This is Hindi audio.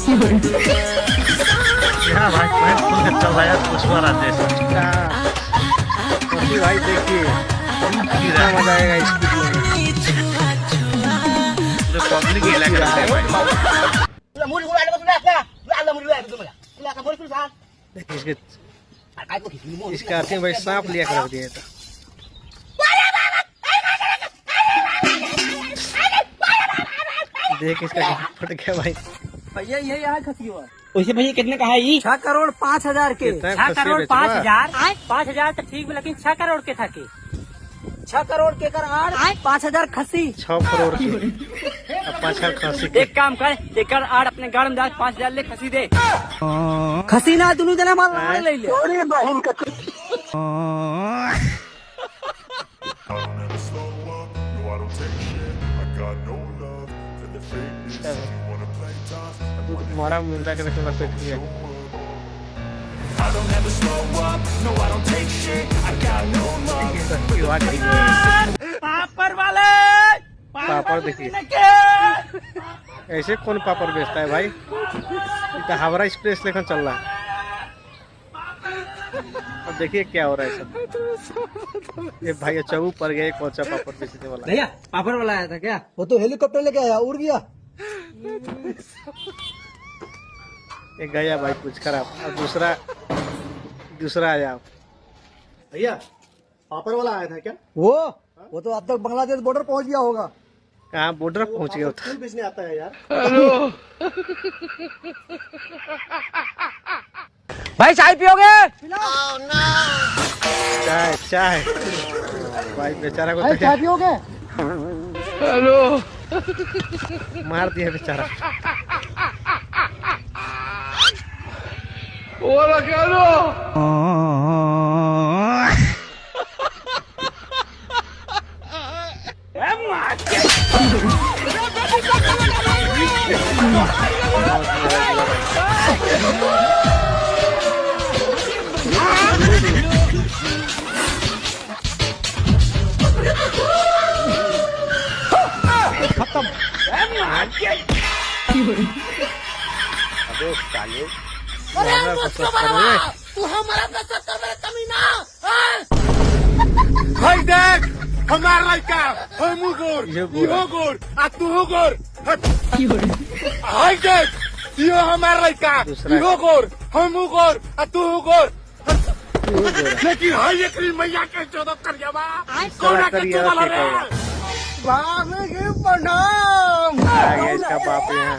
यहाँ भाई पैंट खोल के चल रहा है पुष्पा राजेश भाई देखिए कितना मजा आएगा इसकी पब्लिक इलाका है भाई। इसका अर्थ भाई सांप लिया कर रख दिया था। देख इसका फट गया भाई। भैया ये यहाँ खसी हुआ वैसे भैया कितने का है ये? 6,05,000 के। 6,05,000 5,000 तो ठीक है, लेकिन 6 करोड़ के था के 6 करोड़ के कर 5,000 खसी। 6 करोड़ की 5 खसी। एक काम कर, एक आड़ अपने गाड़ में डाल 5,000 ले खसी दे। खसी ना दोनों जना माल ले ले। मारा मिलता के रखने लगता है। पापड़ वाले पापड़ देखिए ऐसे कौन पापड़ बेचता है भाई? इतना हावड़ा एक्सप्रेस लेकर चल रहा है। अब देखिए क्या हो रहा है सब। ये भाई चबू पर गए कौन सा पापड़ बेचने वाला। भैया पापड़ वाला आया था क्या? वो तो हेलीकॉप्टर लेके आया, उड़ गया। एक गया भाई कुछ खराब। और दूसरा आया। भैया पापड़ वाला आया था क्या? वो तो अब तक बांग्लादेश बॉर्डर पहुंच गया होगा। कहाँ बॉर्डर पहुंच गया था? फूल बेचने आता है यार। भाई चाय पियोगे? चाय भाई बेचारा को तो चाय पियोगे? मार दिया बेचारा। तू हमारा पैसा कर मेरा कमीना। भाई देख हमारा लड़का हम गोर यो गोर आ तू गोर। भाई देख यो हमारा लड़का यो गोर हम गोर आ तू गोर। लेकिन हाय एक मैया के चौदह कर जावा कोना के तू वाला रे। बाप के प्रणाम। आ गया इसका बाप यहाँ।